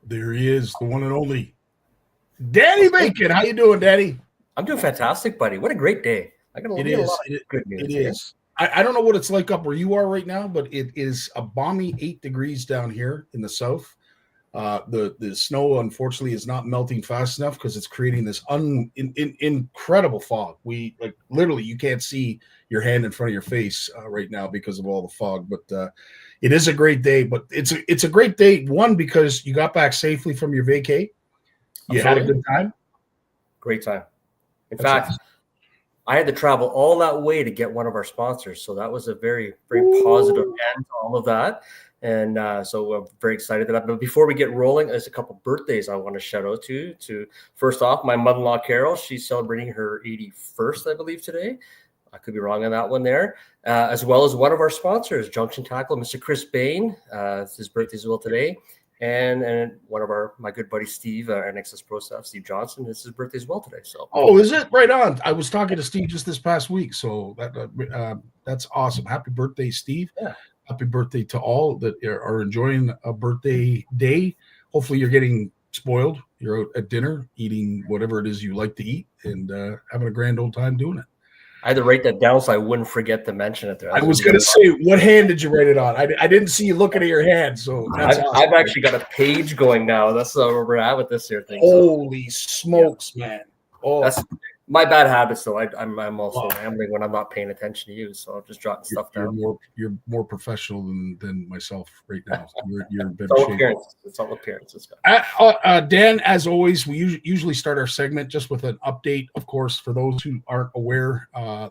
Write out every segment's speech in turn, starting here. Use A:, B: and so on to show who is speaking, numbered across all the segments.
A: There he is, the one and only Danny Bacon. How you doing, Danny?
B: I'm doing fantastic, buddy. What a great day.
A: It is.
B: A lot of good news.
A: It is. I don't know what it's like up where you are right now, but it is a balmy 8 degrees down here in the south. The snow, unfortunately, is not melting fast enough because it's creating this incredible fog. We literally you can't see your hand in front of your face right now because of all the fog. But it is a great day. But it's a great day. One, because you got back safely from your vacay. You had a good time.
B: Great time. In fact, I had to travel all that way to get one of our sponsors. So that was a very, very positive end to all of that. And so we're very excited about that. But before we get rolling, there's a couple birthdays I want to shout out to. First off, my mother-in-law, Carol, she's celebrating her 81st, I believe, today. I could be wrong on that one there. As well as one of our sponsors, Junction Tackle, Mr. Chris Bain. It's his birthday as well today. And one of my good buddy Steve, our NXS Pro staff, Steve Johnson, it's his birthday as well today. So
A: is it right on? I was talking to Steve just this past week, so that's awesome. Happy birthday, Steve!
B: Yeah.
A: Happy birthday to all that are enjoying a birthday day. Hopefully, you're getting spoiled. You're out at dinner, eating whatever it is you like to eat, and having a grand old time doing it.
B: I had to write that down so I wouldn't forget to mention it there.
A: I was going to say, what hand did you write it on? I didn't see you looking at your hand, so that's awesome.
B: I've actually got a page going now. That's where we're at with this here thing.
A: Holy smokes, man! Oh,
B: that's my bad habits, though. I'm also rambling when I'm not paying attention to you, so I'm just jotting stuff down.
A: You're more professional than myself right now. You're in better
B: shape. It's all appearances.
A: Dan, as always, we usually start our segment just with an update. Of course, for those who aren't aware,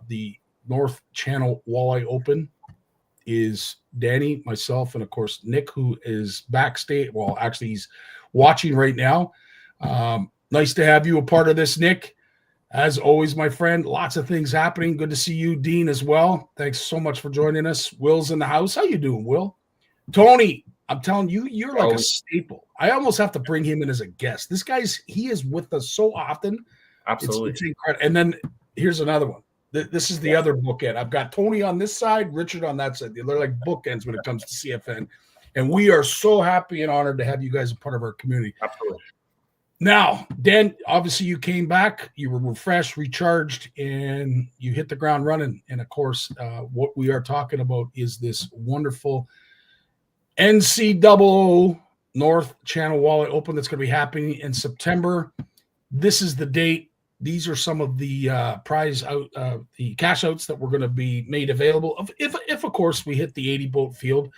A: the North Channel Walleye Open is Danny, myself, and of course Nick, who is backstage. Well, actually, he's watching right now. Nice to have you a part of this, Nick. As always, my friend, lots of things happening. Good to see you, Dean, as well. Thanks so much for joining us. Will's in the house. How you doing, Will? Tony, I'm telling you, you're like a staple. I almost have to bring him in as a guest. This he is with us so often.
B: Absolutely.
A: It's incredible. And then here's another one. This is the other bookend. I've got Tony on this side, Richard on that side. They're like bookends when it comes to CFN. And we are so happy and honored to have you guys a part of our community.
B: Absolutely.
A: Now, Dan, obviously you came back, you were refreshed, recharged, and you hit the ground running. And of course, what we are talking about is this wonderful NCAA North Channel Walleye Open that's going to be happening in September. This is the date. These are some of the the cash outs that were going to be made available. If of course we hit the 80 boat field,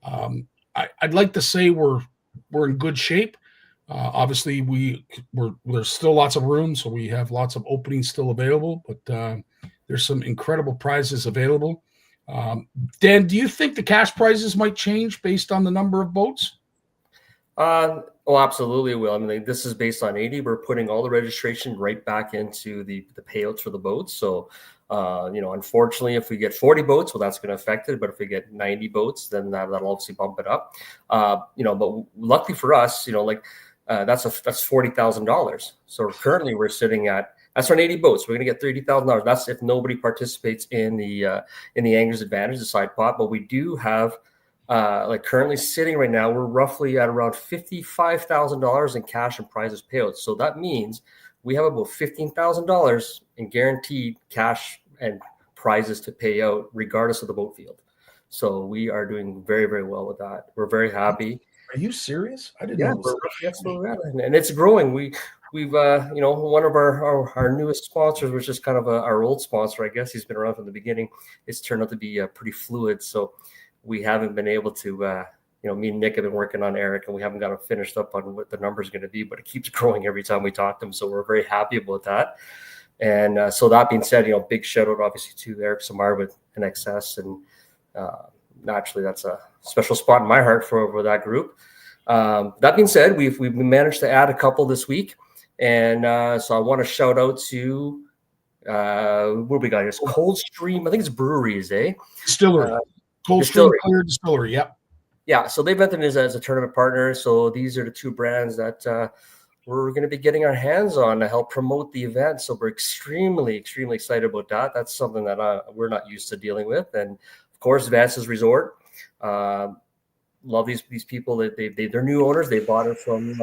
A: I'd like to say we're in good shape. Obviously, there's still lots of room, so we have lots of openings still available. But there's some incredible prizes available. Dan, do you think the cash prizes might change based on the number of boats?
B: Oh, absolutely it will. I mean, this is based on 80. We're putting all the registration right back into the payouts for the boats. So, unfortunately, if we get 40 boats, well, that's going to affect it. But if we get 90 boats, then that'll obviously bump it up. But luckily for us, that's $40,000. So currently we're sitting at, that's on 80 boats. We're going to get $30,000. That's if nobody participates in the Anglers Advantage, the side pot. But we do have, currently sitting right now, we're roughly at around $55,000 in cash and prizes payouts. So that means we have about $15,000 in guaranteed cash and prizes to pay out regardless of the boat field. So we are doing very, very well with that. We're very happy.
A: Are you serious? I didn't know.
B: That's where we're at. And it's growing. We've one of our newest sponsors, which is kind of our old sponsor, I guess. He's been around from the beginning. It's turned out to be pretty fluid. So we haven't been able to, me and Nick have been working on Eric, and we haven't got him finished up on what the number is going to be, but it keeps growing every time we talk to him. So we're very happy about that. And so that being said, big shout out obviously to Eric Samar with NXS, and naturally that's a special spot in my heart for that group. That being said, we've managed to add a couple this week, and so I want to shout out to what we got here. It's Coldstream, I think it's breweries,
A: Distillery. Coldstream Clear Distillery. Yep.
B: Yeah, so they've entered as a tournament partner. So these are the two brands that we're going to be getting our hands on to help promote the event. So we're extremely, extremely excited about that. That's something that we're not used to dealing with. And of course, Vance's Resort. love these people. That they're new owners. They bought it from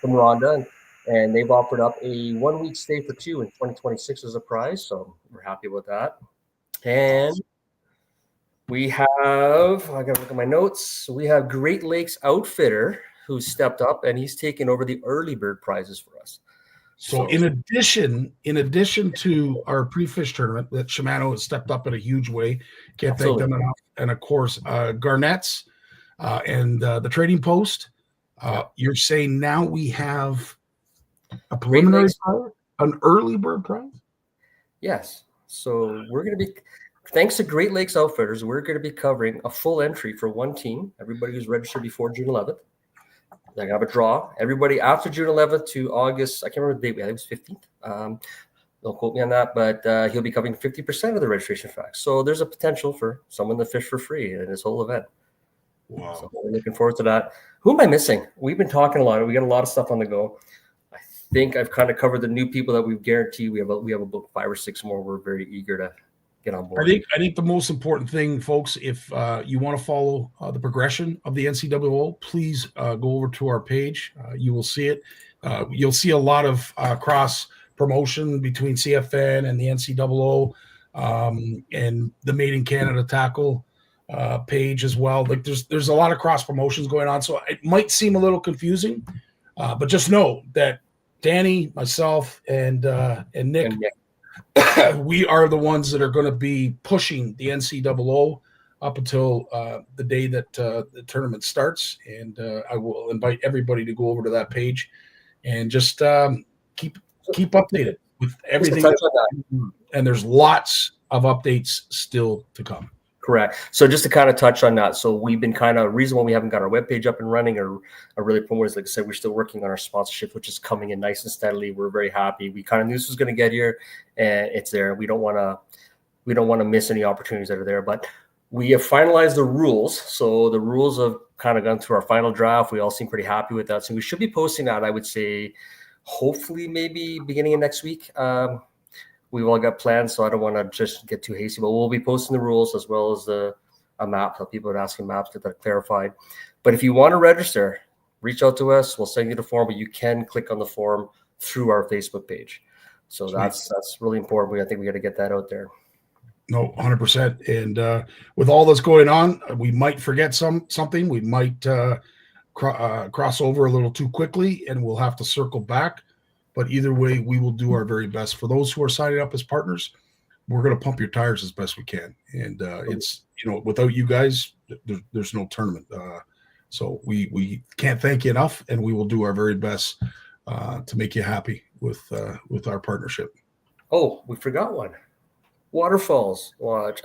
B: Rhonda, and they've offered up a 1 week stay for 2 in 2026 as a prize. So we're happy about that. And we have, I got to look at my notes. We have Great Lakes Outfitter who stepped up, and he's taken over the early bird prizes for us.
A: So in addition to our pre-fish tournament that Shimano has stepped up in a huge way, can't thank them enough. And of course, Garnett's and the Trading Post. You're saying now we have a preliminary prize, an early bird prize?
B: Yes. So we're going to be, thanks to Great Lakes Outfitters, we're going to be covering a full entry for one team. Everybody who's registered before June 11th. They're going to have a draw. Everybody after June 11th to August, I can't remember the date, I think it was 15th. Don't quote me on that, but he'll be covering 50% of the registration facts. So there's a potential for someone to fish for free in this whole event.
A: Wow.
B: So we're looking forward to that. Who am I missing? We've been talking a lot. We got a lot of stuff on the go. I think I've kind of covered the new people that we've guaranteed. We have about 5 or 6 more. We're very eager to get on board.
A: I think the most important thing, folks, if you want to follow the progression of the NCAA, please go over to our page. You will see it. You'll see a lot of cross promotion between CFN and the NCAA and the Made in Canada tackle page as well. Like there's a lot of cross promotions going on, so it might seem a little confusing, but just know that Danny, myself, and Nick. We are the ones that are going to be pushing the NCAA up until the day that the tournament starts. And I will invite everybody to go over to that page and just keep updated with everything. And there's lots of updates still to come.
B: Correct. So just to kind of touch on that. So we've been kind of, reason why we haven't got our webpage up and running or really promoted is, like I said, we're still working on our sponsorship, which is coming in nice and steadily. We're very happy. We kind of knew this was going to get here, and it's there. We don't want to miss any opportunities that are there, but we have finalized the rules. So the rules have kind of gone through our final draft. We all seem pretty happy with that. So we should be posting that, I would say, hopefully maybe beginning of next week. We've all got plans, so I don't want to just get too hasty, but we'll be posting the rules as well as a map. So people are asking maps, get that clarified. But if you want to register, reach out to us. We'll send you the form, but you can click on the form through our Facebook page. So that's really important. I think we got to get that out there.
A: No, 100%. And with all that's going on, we might forget something. We might cross over a little too quickly, and we'll have to circle back. But either way, we will do our very best. For those who are signing up as partners, we're going to pump your tires as best we can. And it's, without you guys, there's no tournament. So we can't thank you enough, and we will do our very best to make you happy with our partnership.
B: Oh, we forgot one. Waterfalls Lodge.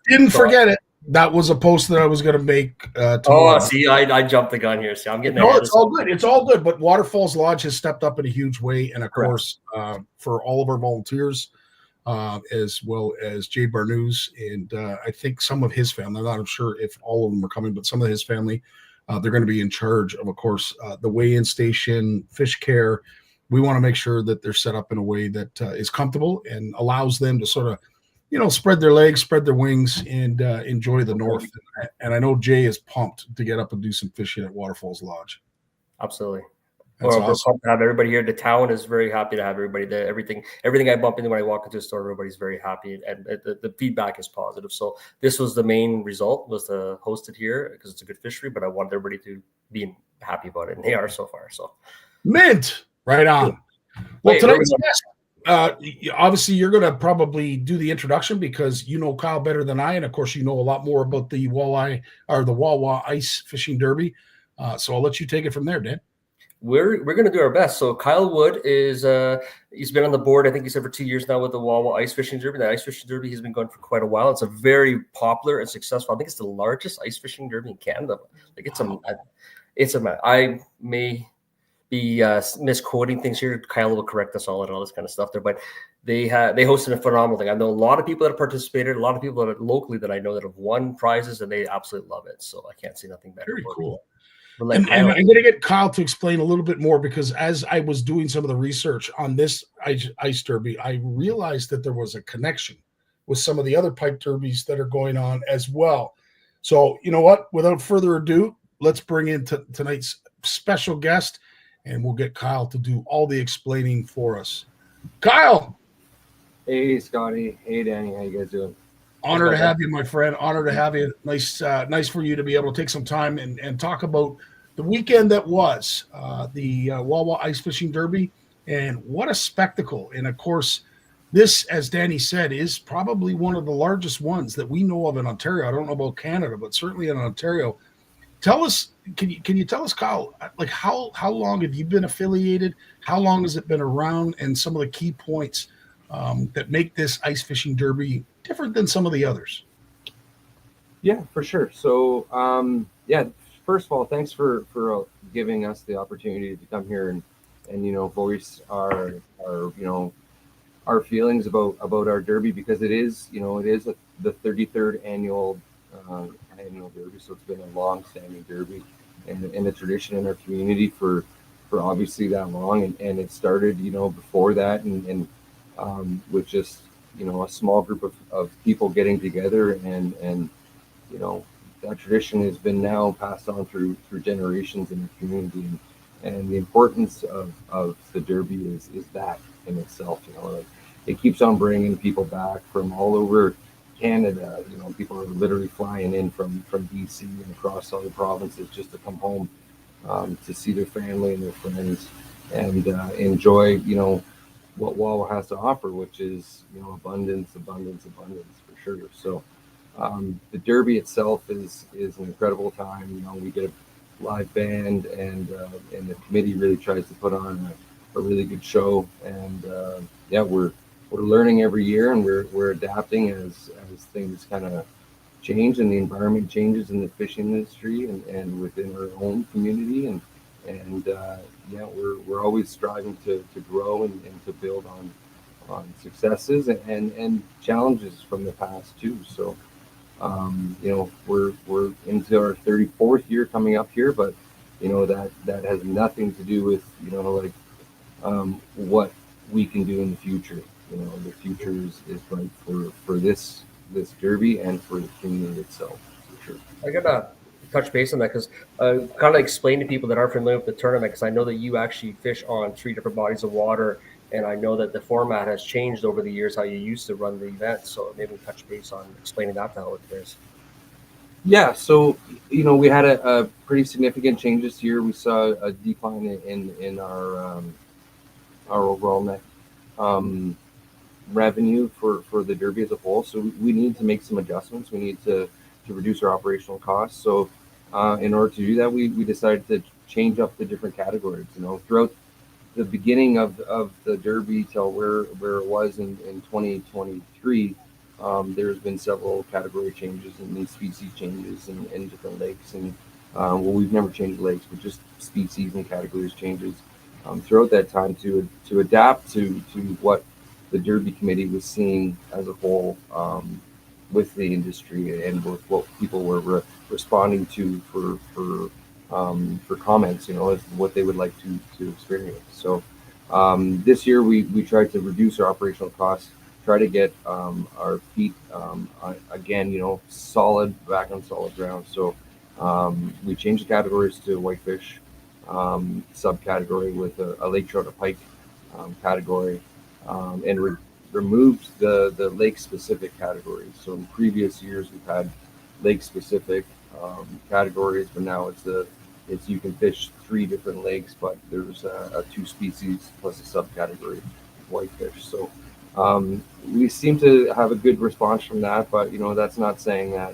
A: Didn't forget it. That was a post that I was going to make.
B: Oh, see, I jumped the gun here. See, I'm getting.
A: No, it's all good. It's all good. But Waterfalls Lodge has stepped up in a huge way, and of course, for all of our volunteers, as well as Jay Barnews, and I think some of his family. I'm not sure if all of them are coming, but some of his family, they're going to be in charge of course, the weigh-in station, fish care. We want to make sure that they're set up in a way that is comfortable and allows them to sort of, spread their legs, spread their wings, and enjoy the north. And I know Jay is pumped to get up and do some fishing at Waterfalls Lodge.
B: Absolutely.
A: That's
B: We're
A: awesome.
B: pumped to have everybody here. The town is very happy to have everybody there. Everything I bump into when I walk into the store, everybody's very happy, and the feedback is positive. So this was the main result, was to host it here because it's a good fishery, but I wanted everybody to be happy about it, and they are so far. So
A: mint, right on. Well, tonight's guest, obviously you're going to probably do the introduction because you know Kyle better than I, and of course you know a lot more about the walleye or the Wawa Ice Fishing Derby. So I'll let you take it from there, Dan.
B: We're going to do our best. So Kyle Wood is he's been on the board, I think he said, for 2 years now with the Wawa Ice Fishing Derby. The Ice Fishing Derby has been going for quite a while. It's a very popular and successful. I think it's the largest ice fishing derby in Canada. Like I may be misquoting things here. Kyle will correct us all and all this kind of stuff there, but they hosted a phenomenal thing. I know a lot of people that have participated, a lot of people that are locally that I know that have won prizes, and they absolutely love it. So I can't see nothing better.
A: Very cool.
B: And
A: I'm going to get Kyle to explain a little bit more, because as I was doing some of the research on this ice derby, I realized that there was a connection with some of the other pipe derbies that are going on as well. So, you know what? Without further ado, let's bring in tonight's special guest, and we'll get Kyle to do all the explaining for us. Kyle!
C: Hey, Scottie. Hey, Danny. How you guys doing?
A: Honor to have you, my friend. Honor to have you. Nice for you to be able to take some time and talk about the weekend that was the Wawa Ice Fishing Derby, and what a spectacle. And, of course, this, as Danny said, is probably one of the largest ones that we know of in Ontario. I don't know about Canada, but certainly in Ontario. Tell us, can you tell us, Kyle, like how long have you been affiliated? How long has it been around? And some of the key points that make this ice fishing derby different than some of the others.
C: Yeah, for sure. So, first of all, thanks for giving us the opportunity to come here and voice our our feelings about our derby, because it is the 33rd annual derby. So it's been a long-standing derby and a tradition in our community for obviously that long, and it started before that and with just a small group of people getting together, and that tradition has been now passed on through generations in the community, and the importance of the derby is that in itself. Like, it keeps on bringing people back from all over Canada. People are literally flying in from BC and across other provinces just to come home to see their family and their friends and enjoy what Wawa has to offer, which is abundance for sure. So the derby itself is an incredible time. We get a live band, and the committee really tries to put on a really good show, and we're learning every year, and we're adapting as things kind of change and the environment changes in the fishing industry and within our own community, and we're always striving to grow and to build on successes and challenges from the past too. So we're into our 34th year coming up here, but that has nothing to do with what we can do in the future. The future is bright for this derby and for the community itself, for sure.
B: I gotta touch base on that, because kind of explain to people that aren't familiar with the tournament, because I know that you actually fish on 3 different bodies of water, and I know that the format has changed over the years how you used to run the event. So maybe touch base on explaining that to how it is.
C: Yeah, so we had a pretty significant change this year. We saw a decline in our overall net revenue for the derby as a whole. So we need to make some adjustments. We need to reduce our operational costs. So in order to do that, we decided to change up the different categories. Throughout the beginning of the derby till where it was in 2023, there's been several category changes and species changes in different lakes. And we've never changed lakes, but just species and categories changes throughout that time to adapt to what the derby committee was seeing as a whole with the industry and with what people were responding to for comments, as what they would like to experience. So this year we tried to reduce our operational costs, try to get our feet again, back on solid ground. So we changed the categories to whitefish subcategory with a lake trout, a pike category, and removed the lake specific categories. So in previous years we've had lake specific categories, but now it's you can fish 3 different lakes, but there's a 2 species plus a subcategory of whitefish. So we seem to have a good response from that, but that's not saying that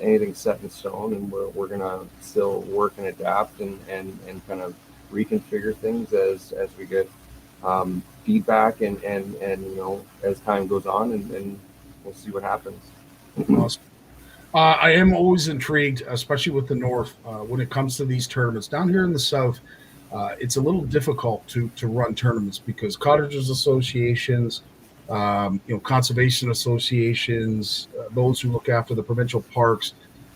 C: anything's set in stone, and we're gonna still work and adapt and kind of reconfigure things as we get feedback and as time goes on, and we'll see what happens.
A: Awesome. I am always intrigued, especially with the North, when it comes to these tournaments. Down here in the South, it's a little difficult to run tournaments because cottagers associations, conservation associations, those who look after the provincial parks,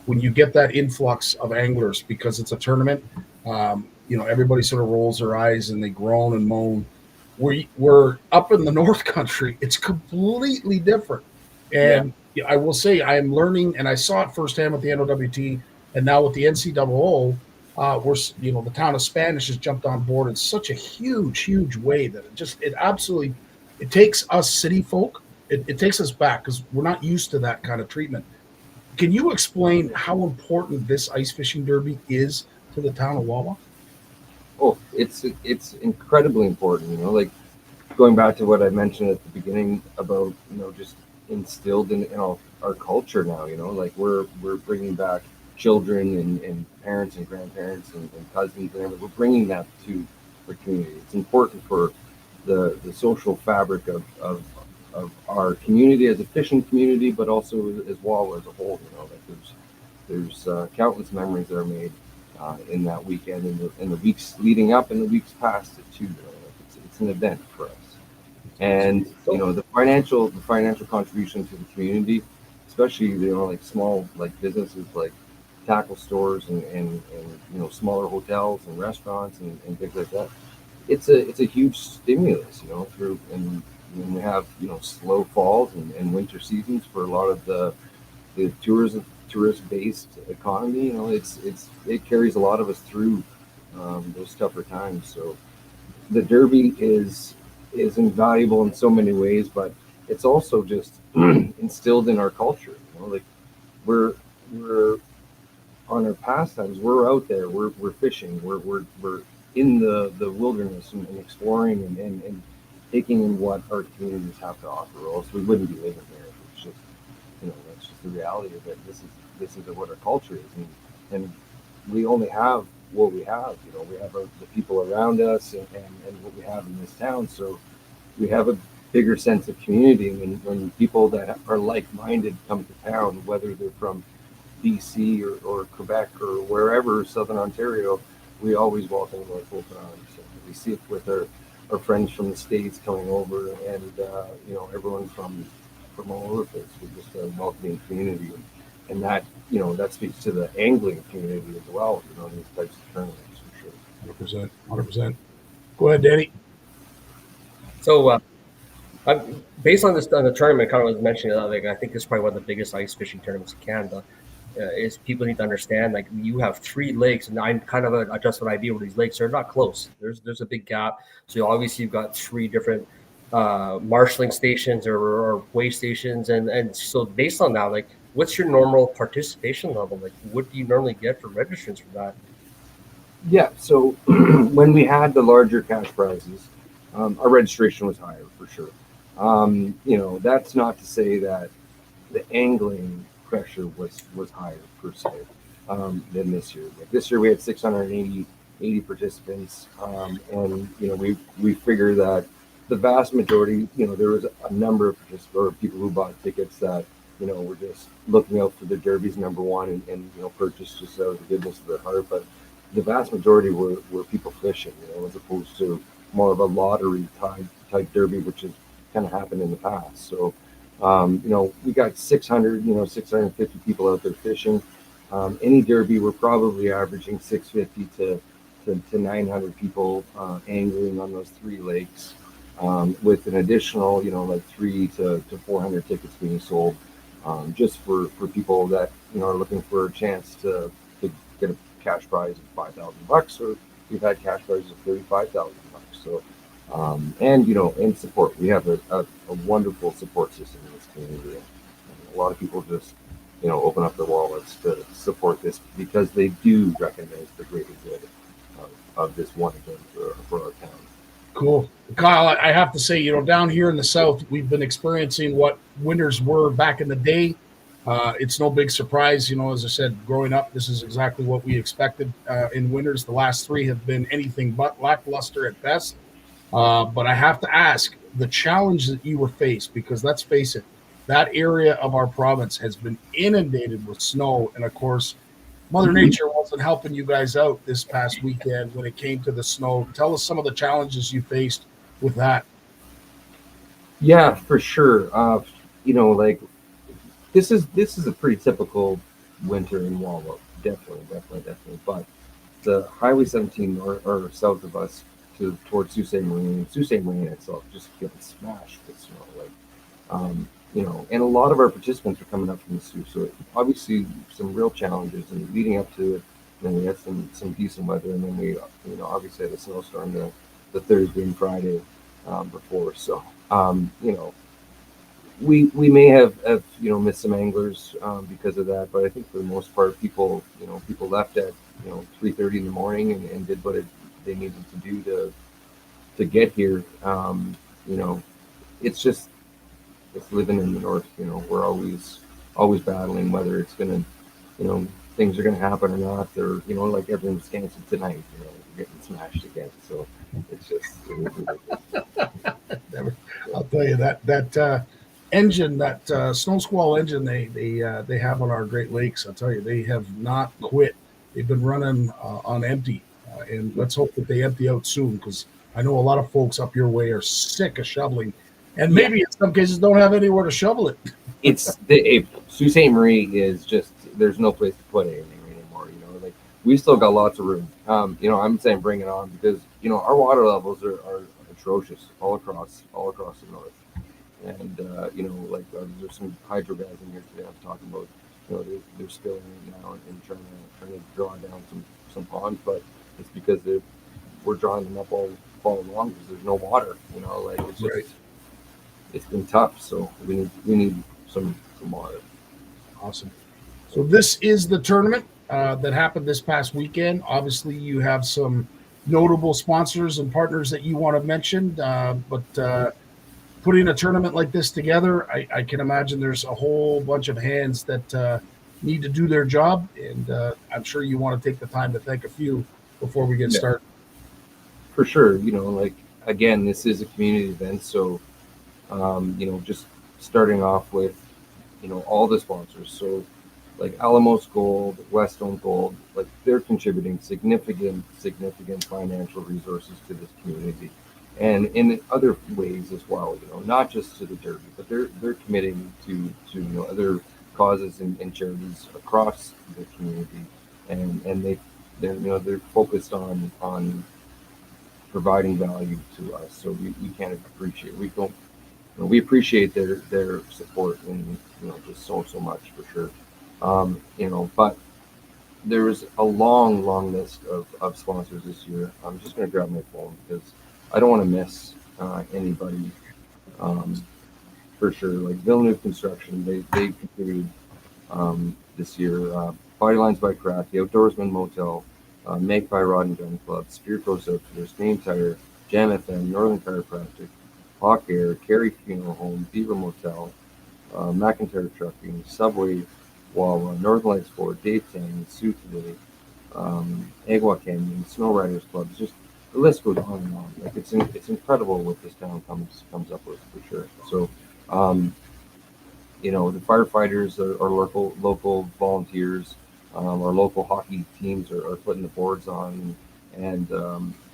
A: when you get that influx of anglers because it's a tournament, everybody sort of rolls their eyes and they groan and moan. We're up in the North Country. It's completely different. And, I will say I am learning, and I saw it firsthand with the NOWT, and now with the NCAA. We're the town of Spanish has jumped on board in such a huge way that it absolutely it takes us city folk. It takes us back because we're not used to that kind of treatment. Can you explain how important this ice fishing derby is to the town of Wawa?
C: Oh, it's incredibly important. Like going back to what I mentioned at the beginning about just instilled in our culture now. Like we're bringing back children and parents and grandparents and cousins, and everything. We're bringing that to the community. It's important for the social fabric of our community as a fishing community, but also as Wawa as a whole. Like there's countless memories that are made in that weekend and the weeks leading up and the weeks past it too. Like it's an event for us. And the financial contribution to the community, especially like small like businesses like tackle stores and smaller hotels and restaurants and things like that. It's a huge stimulus, through and when we have slow falls and winter seasons for a lot of the tourist based economy. It carries a lot of us through those tougher times. So the derby is invaluable in so many ways, but it's also just instilled in our culture. Like we're on our pastimes. We're out there. We're fishing. We're in the wilderness and exploring and taking in what our communities have to offer. Or else we wouldn't be living there. It's just that's just the reality of it. This is what our culture is, and we only have what we have. We have the people around us and what we have in this town. So we have a bigger sense of community when people that are like-minded come to town, whether they're from BC or Quebec or wherever, Southern Ontario, we always welcome them with open arms. So we see it with our friends from the States coming over and everyone from all over the place. We're just a welcoming community. And that, that speaks to the angling community as well, these types of tournaments for sure.
A: 100%. Go ahead, Danny.
B: So, based on this, on the tournament, kind of was mentioning, like I think this is probably one of the biggest ice fishing tournaments in Canada. Is people need to understand, like you have 3 lakes, and I'm kind of adjust an idea where these lakes are not close. There's a big gap. So obviously you've got 3 different marshaling stations or weigh stations, and so based on that, like what's your normal participation level? Like what do you normally get for registrants for that?
C: Yeah, so when we had the larger cash prizes, our registration was higher for sure. That's not to say that the angling pressure was higher per se than this year. Like this year we had 680 participants, and we figure that the vast majority, there was a number of participants or people who bought tickets that were just looking out for the derbies number one and purchased just out of the goodness of their heart. But the vast majority were people fishing, as opposed to more of a lottery type derby, which has kind of happened in the past. So, we got 650 people out there fishing. Any derby, we're probably averaging 650 to 900 people angling on those 3 lakes, with an additional, like 3 to 400 tickets being sold, just for people that are looking for a chance to get a cash prize of $5,000, or we've had cash prizes of $35,000. So, and support. We have a wonderful support system in this community. And a lot of people just, open up their wallets to support this because they do recognize the greater good of this one event for our town.
A: Cool. Kyle, I have to say, down here in the South, we've been experiencing what winters were back in the day. It's no big surprise, as I said, growing up, this is exactly what we expected in winters. The last 3 have been anything but lackluster at best. But I have to ask the challenge that you were faced, because let's face it, that area of our province has been inundated with snow. And of course, Mother Nature wasn't helping you guys out this past weekend when it came to the snow. Tell us some of the challenges you faced with that.
C: Yeah, for sure. Like this is a pretty typical winter in Wawa. Definitely. But the Highway 17 or south of us towards Sault Ste. Marie itself just getting smashed with snow. Like You know, and a lot of our participants are coming up from the Sioux, so obviously some real challenges. And leading up to it, then we had some decent weather, and then we, you know, obviously had a snowstorm the Thursday and Friday before. So, you know, we may have you know, missed some anglers because of that, but I think for the most part, people, you know, people left at, you know, 3:30 in the morning and did what they needed to do to get here. You know, it's just, it's living in the north. You know, we're always battling whether it's gonna, you know, things are gonna happen or not. Or, you know, like everyone's canceled tonight. You know, we're getting smashed again. So it's just,
A: I'll tell you that engine, that snow squall engine they have on our Great Lakes. I'll tell you, they have not quit. They've been running on empty, and let's hope that they empty out soon, because I know a lot of folks up your way are sick of shoveling, and maybe in some cases don't have anywhere to shovel it.
C: it's the Sault Ste. Marie is just, there's no place to put anything anymore. You know, like we still got lots of room. You know, I'm saying bring it on, because, you know, our water levels are atrocious all across the north. And you know, like there's some hydro guys in here today I'm talking about. You know, they're spilling right now and trying to draw down some ponds, but it's because we're drawing them up all along because there's no water. You know, like it's just,
A: Right.
C: it's been tough. So we need some water.
A: Awesome. So this is the tournament that happened this past weekend. Obviously, you have some notable sponsors and partners that you want to mention, but putting a tournament like this together, I can imagine there's a whole bunch of hands that need to do their job, and I'm sure you want to take the time to thank a few before we get started.
C: For sure. You know, like again, this is a community event, so you know, just starting off with, you know, all the sponsors. So like Alamos Gold, Westone Gold, like they're contributing significant financial resources to this community, and in other ways as well. You know, not just to the Derby, but they're committing to you know, other causes and charities across the community, and they're you know, they're focused on providing value to us. So we can't appreciate, we don't, you know, we appreciate their support, and you know, just so much for sure. You know, but there's a long list of sponsors this year. I'm just going to grab my phone because I don't want to miss anybody. For sure, like Villeneuve Construction, they contributed this year. Bodylines by Craft, the Outdoorsman Motel, Magpie Rod and Gun Club, Spear Coast Outfitters, Game Tire, Jam FM, Northern Chiropractic, Hawk Air, Carey Funeral Home, Beaver Motel, McIntyre Trucking, Subway, Wawa, Northern Lights Ford, Dave Tang, Sioux Today, Agua Canyon, Snow Riders Club. Just the list goes on and on. Like it's incredible what this town comes up with, for sure. So, you know, the firefighters are local volunteers. Our local hockey teams are putting the boards on, and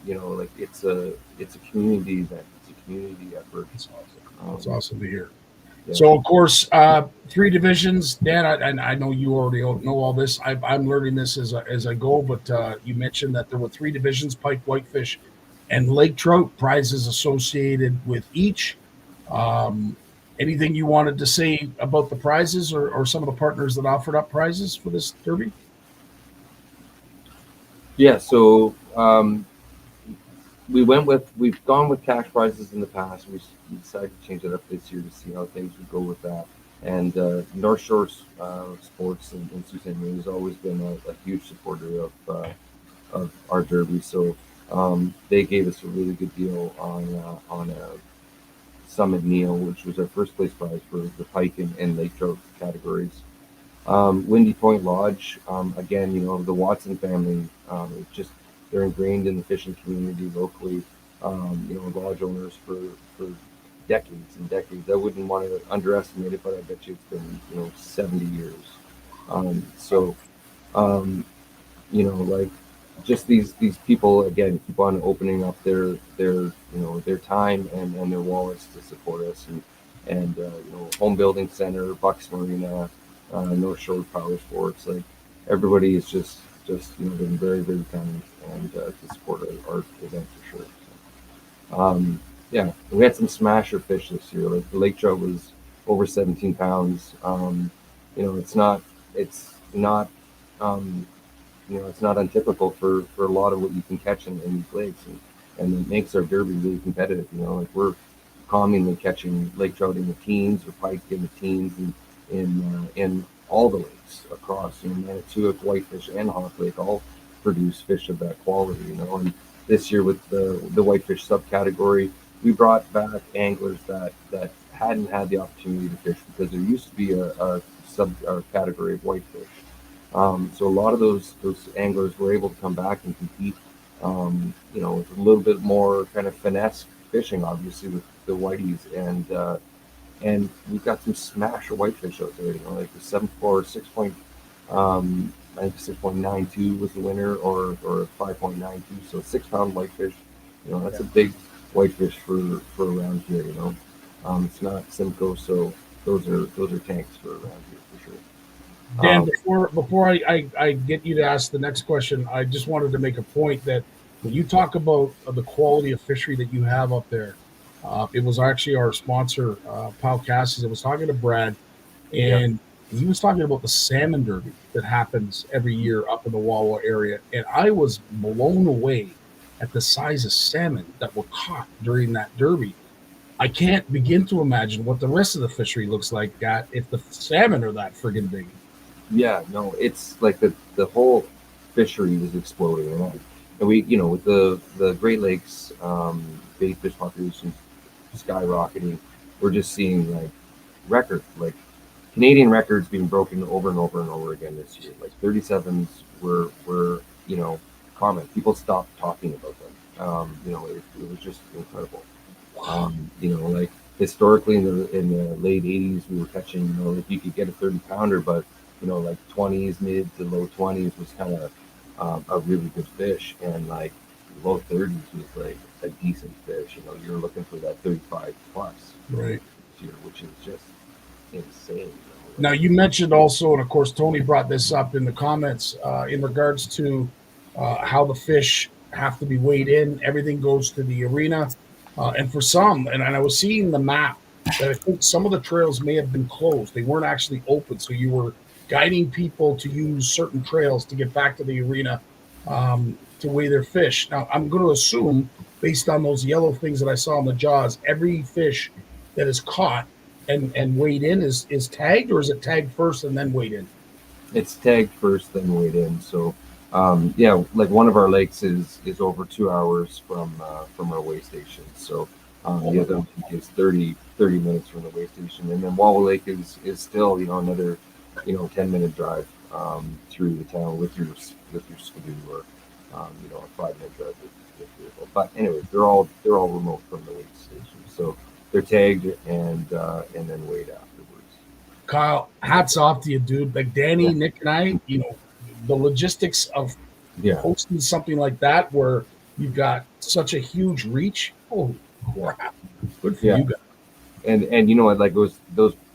C: you know, like it's a community event. It's a community effort.
A: That's awesome. That's awesome to hear.
C: Yeah.
A: So, of course, 3 divisions. Dan, I know you already know all this. I'm learning this as I go, but you mentioned that there were 3 divisions: pike, whitefish, and lake trout. Prizes associated with each. Anything you wanted to say about the prizes, or some of the partners that offered up prizes for this derby?
C: Yeah. So we've gone with cash prizes in the past. We decided to change it up this year to see how things would go with that. And North Shore Sports in Sault Ste. Marie has always been a huge supporter of our derby. So they gave us a really good deal on a Summit Meal, which was our first place prize for the pike and lake trout categories. Windy Point Lodge, again, you know, the Watson family, they're ingrained in the fishing community locally. You know, lodge owners for decades and decades. I wouldn't want to underestimate it, but I bet you it's been, you know, 70 years. You know, like just these people again keep on opening up their you know, their time and their wallets to support us, and you know, Home Building Center, Bucks Marina, North Shore Power Sports, like everybody is just you know, been very kind and to support our event for sure. So, yeah, we had some smasher fish this year. Like the lake trout was over 17 pounds. It's not, it's not untypical for a lot of what you can catch in these lakes, and it makes our derby really competitive. Like we're commonly catching lake trout in the teens or pike in the teens, and in all the lakes across, Manitowoc, Whitefish, and Hawk Lake all produce fish of that quality. And this year with the whitefish subcategory, we brought back anglers that hadn't had the opportunity to fish because there used to be a sub category of whitefish. So a lot of those anglers were able to come back and compete, with a little bit more kind of finesse fishing, obviously with the whiteys, and we've got some smash whitefish out there. Like the 7.4, 6 point, I think 6.92 was the winner, or 5.92. So 6 pound whitefish, that's a big whitefish for around here. It's not Simcoe, so those are tanks for around here for sure.
A: Dan, before I get you to ask the next question, I just wanted to make a point that when you talk about the quality of fishery that you have up there, it was actually our sponsor, Pal Cassis, that was talking to Brad, and he was talking about the salmon derby that happens every year up in the Wawa area, and I was blown away at the size of salmon that were caught during that derby. I can't begin to imagine what the rest of the fishery looks like if the salmon are that friggin' big.
C: Yeah, no, it's like the whole fishery is exploding, and we, with the Great Lakes bait fish population skyrocketing, we're just seeing like Canadian records being broken over and over and over again this year. Like 37s were common. People stopped talking about them. It was just incredible. Like historically in the late 80s, we were catching, if you could get a 30 pounder, but like 20s, mid to low 20s was kind of a really good fish, and like low 30s was like a decent fish. You're looking for that 35 plus,
A: Right,
C: this year, which is just insane.
A: Now, you mentioned also, and of course, Tony brought this up in the comments in regards to how the fish have to be weighed in. Everything goes to the arena. And for some, and I was seeing the map, that I think some of the trails may have been closed. They weren't actually open. So you were guiding people to use certain trails to get back to the arena to weigh their fish. Now, I'm going to assume, based on those yellow things that I saw on the jaws, every fish that is caught and weighed in is tagged, or is it tagged first and then weighed in?
C: It's tagged first, then weighed in. So, like one of our lakes is over 2 hours from our weigh station. So the other lake is 30 minutes from the weigh station, and then Wawa Lake is still another 10-minute drive through the town with your skidoo, or a 5-minute drive with vehicle. But anyways, they're all remote from the weigh station, so they're tagged and then weighed afterwards.
A: Kyle, hats off to you, dude. Like Danny, Nick, and I, the logistics of hosting something like that where you've got such a huge reach. Holy crap. Good for you guys.
C: And like those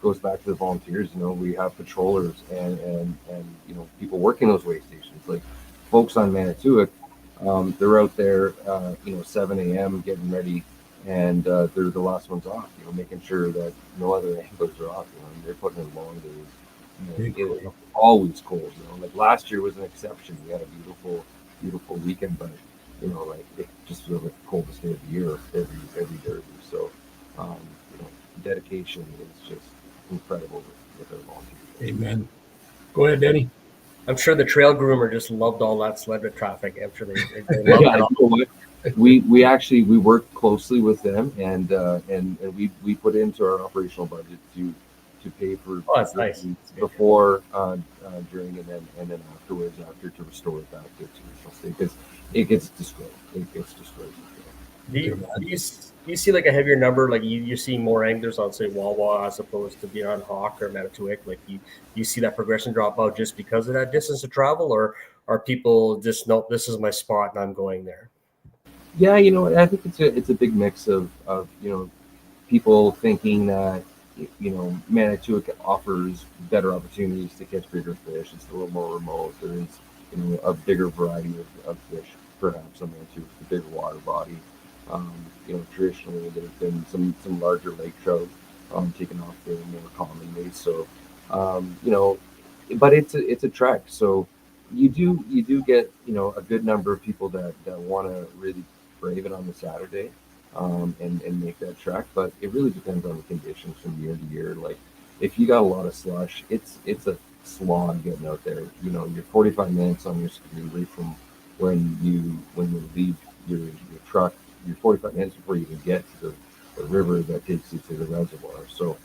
C: goes back to the volunteers. We have patrollers and people working those weigh stations, like folks on Manitowoc. They're out there 7 a.m. getting ready, and they're the last ones off, making sure that no other anglers are off. They're putting in long days. It's always cold. Like last year was an exception. We had a beautiful weekend, but like it just feels like the coldest day of the year every derby. So dedication is just incredible with our volunteers.
A: Amen. Go ahead, Danny.
B: I'm sure the trail groomer just loved all that sled traffic. I'm sure they loved it.
C: We work closely with them, and we put into our operational budget to pay for
B: nice.
C: Before, during, and then afterwards, to restore it back to its original state, because it gets destroyed.
B: Do you see like a heavier number? Like you see more anglers on, say, Wawa as opposed to being on Hawk or Manitowoc? Like you see that progression drop out just because of that distance to travel, or are people just, no, this is my spot and I'm going there?
C: Yeah, I think it's a big mix of people thinking that Manitowoc offers better opportunities to catch bigger fish. It's a little more remote. There is a bigger variety of fish, perhaps on Manitowoc, a bigger water body. Traditionally there's been some larger lake trout taken off there more commonly. So, you know, but it's a trek. So you do get, you know, a good number of people that want to really brave it on the Saturday, and make that trek. But it really depends on the conditions from year to year. Like if you got a lot of slush, it's a slog getting out there. You know, you're 45 minutes on your ski right from when you leave your truck. You're 45 minutes before you can get to the river that takes you to the reservoir. So,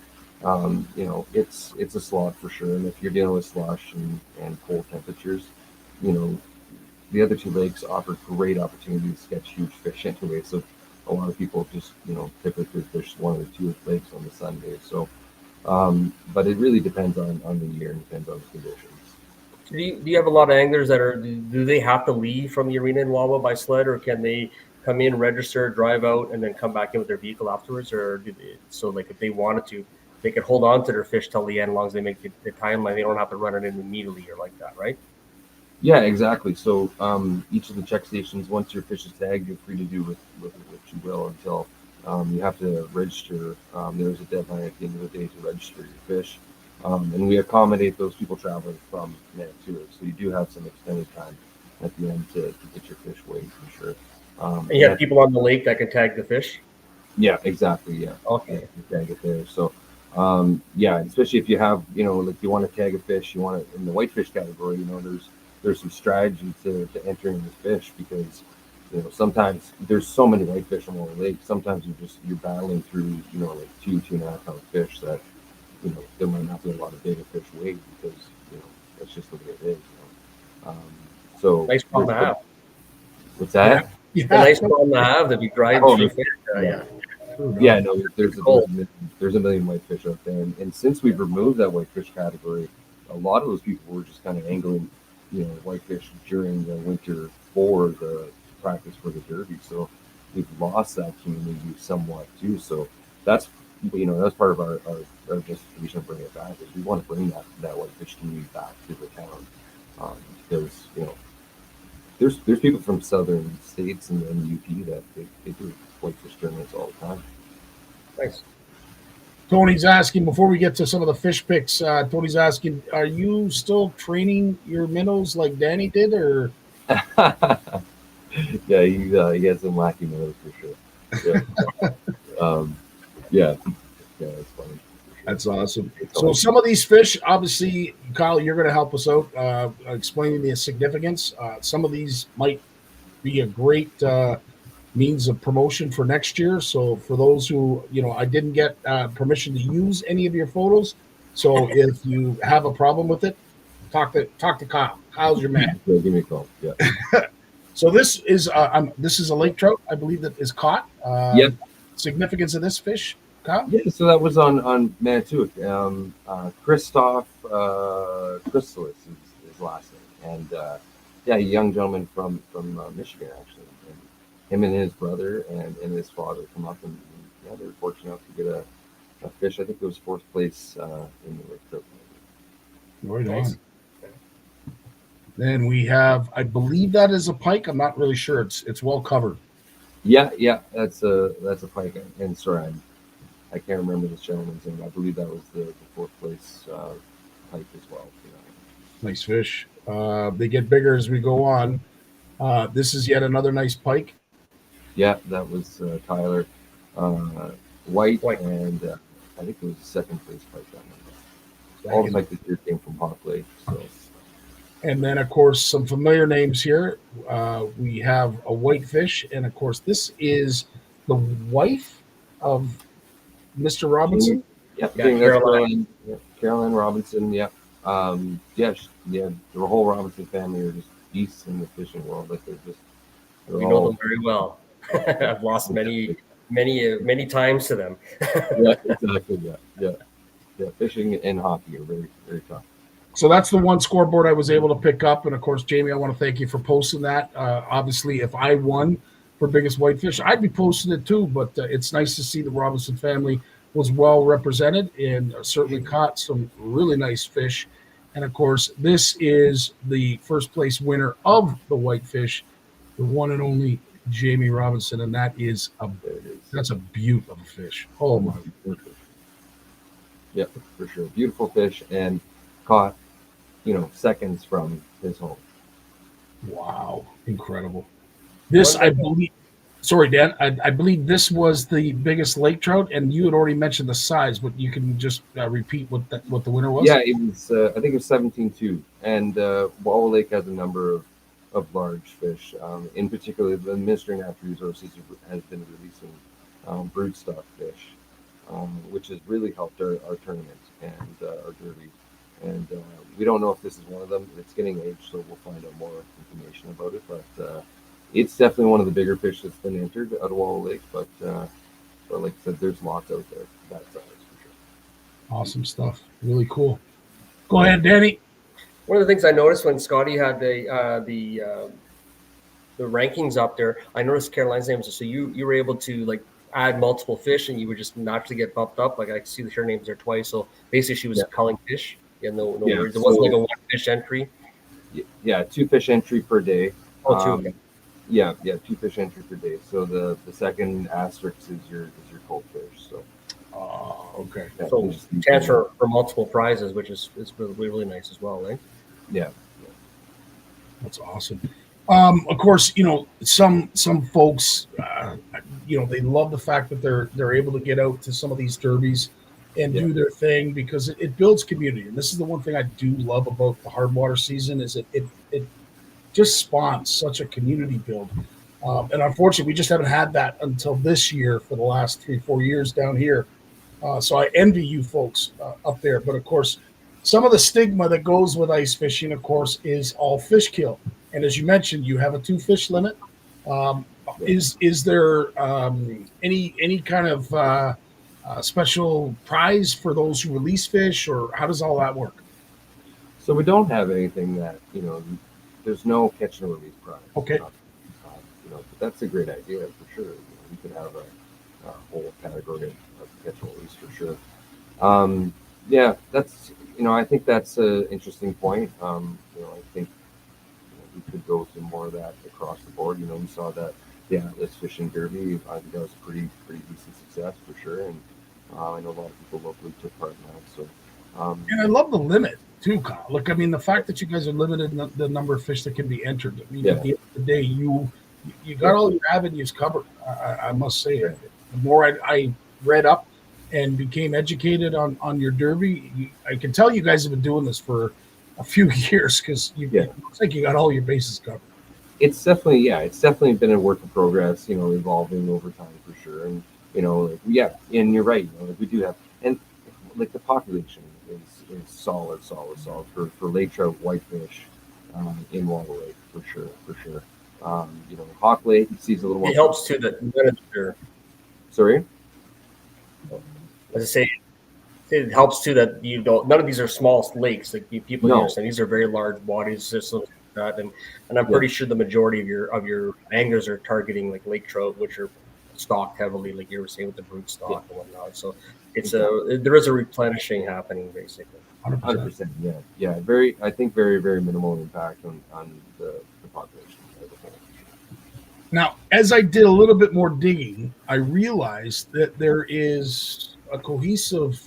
C: you know, it's a slog for sure. And if you're dealing with slush and cold temperatures, you know, the other two lakes offer great opportunities to catch huge fish anyway. So a lot of people just, you know, typically fish one or two lakes on the Sunday. So, but it really depends on the year and depends on the conditions.
B: Do you have a lot of anglers that are, do they have to leave from the arena in Wawa by sled, or can they come in, register, drive out, and then come back in with their vehicle afterwards? Or do they, so like if they wanted to, they could hold on to their fish till the end as long as they make the timeline. They don't have to run it in immediately or like that, right?
C: Yeah, exactly. So each of the check stations, once your fish is tagged, you're free to do with what you will until you have to register. There's a deadline at the end of the day to register your fish. And we accommodate those people traveling from Manitoulin. So you do have some extended time at the end to get your fish weighed for sure.
B: And you have people on the lake that can tag the fish?
C: Yeah, exactly. Yeah.
B: Okay.
C: Yeah, you tag it there. So, yeah, especially if you have, you know, like you want to tag a fish, you want it in the whitefish category, you know, there's some strategy to entering the fish because, you know, sometimes there's so many whitefish on one lake. Sometimes you're battling through, you know, like 2.5 pound fish that, you know, there might not be a lot of bigger fish weighed because, you know, that's just the way it is. You know? So
B: Nice problem to have.
C: What's that?
B: It's a nice problem to have to be driving through fish.
C: Yeah. Yeah, no, there's a million whitefish out there, and since we've removed that whitefish category, a lot of those people were just kind of angling, you know, whitefish during the winter for the practice for the Derby. So we've lost that community somewhat too. So that's, you know, that's part of our justification of bringing it back is we want to bring that whitefish community back to the town, because, you know, there's people from southern states and UP that they do whitefish tournaments all the time.
B: Nice.
A: Tony's asking, before we get to some of the fish picks, Tony's asking, are you still training your minnows like Danny did, or?
C: Yeah, he has some wacky minnows for sure. Yeah. Yeah, that's funny.
A: That's awesome. So some of these fish, obviously, Kyle, you're going to help us out explaining the significance. Some of these might be a great means of promotion for next year. So for those who, you know, I didn't get permission to use any of your photos. So if you have a problem with it, talk to Kyle. Kyle's your man.
C: Yeah, give me a call. Yeah.
A: So this is a lake trout, I believe, that is caught.
C: Yep.
A: Significance of this fish, Kyle?
C: Yeah, so that was on Manitoulin. Christoph Chrysalis is his last name, and yeah, a young gentleman from Michigan actually. And him and his brother and his father come up and yeah, they were fortunate enough to get a fish. I think it was fourth place in the lake trout.
A: Right on. Then we have, I believe that is a pike. I'm not really sure. It's well covered.
C: Yeah, that's a pike. And sorry, I can't remember this gentleman's name. I believe that was the fourth place pike as well.
A: Nice fish. They get bigger as we go on. This is yet another nice pike.
C: Yeah, that was Tyler White, and I think it was the second place pike that one. All the pike this year came from Hawk Lake. So.
A: And then, of course, some familiar names here. We have a whitefish, and of course, this is the wife of Mr. Robinson.
C: Yep,
B: yeah, Caroline.
C: Caroline Robinson. Yeah, the whole Robinson family are just beasts in the fishing world. Like
B: We know them very well. I've lost many times to them.
C: Yeah, exactly. Yeah. Fishing and hockey are very, very tough.
A: So that's the one scoreboard I was able to pick up. And of course, Jamie, I want to thank you for posting that. Obviously, if I won for biggest whitefish, I'd be posting it too. But it's nice to see the Robinson family was well represented and certainly caught some really nice fish. And of course, this is the first place winner of the whitefish, the one and only Jamie Robinson. And that's a beaut of a fish. Oh my.
C: Yep, for sure. Beautiful fish and caught, seconds from his home.
A: Wow, incredible. This,
B: One
A: I
B: thing-
A: believe, sorry, Dan, I believe this was the biggest lake trout, and you had already mentioned the size, but you can just repeat what the winner was?
C: Yeah, it was. I think it was 17-2, and Wawa Lake has a number of large fish. In particular, the Ministry of Natural Resources has been releasing broodstock fish, which has really helped our tournament and our derby. And we don't know if this is one of them. It's getting aged, so we'll find out more information about it. But it's definitely one of the bigger fish that's been entered out of Wawa Lake. But like I said, there's lots out there that size for sure.
A: Awesome stuff. Really cool. Go ahead, Danny.
B: One of the things I noticed when Scottie had the rankings up there, I noticed Caroline's names. So you were able to like add multiple fish, and you would just naturally get bumped up. Like I see her names there twice. So basically, she was culling fish. Yeah, no worries. There wasn't like a one fish entry.
C: Yeah, 2 fish entry per day.
B: Oh, two. Okay.
C: Yeah, 2 fish entry per day. So the second asterisk is your cold fish. So
A: Okay.
C: yeah,
B: So chance for multiple prizes, which is really nice as well, right?
C: Yeah.
A: That's awesome. Of course, some folks, they love the fact that they're able to get out to some of these derbies and do their thing because it builds community. And this is the one thing I do love about the hard water season is it just spawns such a community build. And unfortunately, we just haven't had that until this year for the last 3-4 years down here. So I envy you folks up there. But of course, some of the stigma that goes with ice fishing, of course, is all fish kill. And as you mentioned, you have a 2 fish limit. Is there any kind of special prize for those who release fish, or how does all that work?
C: So we don't have anything that there's no catch and release prize.
A: Okay.
C: But that's a great idea for sure. We could have a whole category of catch and release for sure. Yeah, that's I think that's an interesting point. I think we could go to more of that across the board. We saw that this fishing derby. I think that was a pretty decent success for sure, and I know a lot of people locally took part in that. So,
A: and I love the limit too, Kyle. Look, I mean, the fact that you guys are limited in the number of fish that can be entered. I mean, at the end of the day, you got all your avenues covered. I must say, the more I read up and became educated on your derby, I can tell you guys have been doing this for a few years because it looks like you got all your bases covered.
C: It's definitely been a work in progress, evolving over time for sure. And, and you're right, we do have, and like the population is solid for lake trout, whitefish in Wawa Lake for sure. Hawk Lake sees a little more.
B: It helps too that none of your,
C: sorry?
B: as I say, it helps too that none of these are small lakes like people understand. These are very large bodies systems like that, and I'm pretty sure the majority of your anglers are targeting like lake trout, which are stocked heavily, like you were saying with the brood stock and whatnot. So there is a replenishing happening basically.
C: 100%. Yeah. I think very, very minimal impact on the population.
A: Now, as I did a little bit more digging, I realized that there is a cohesive,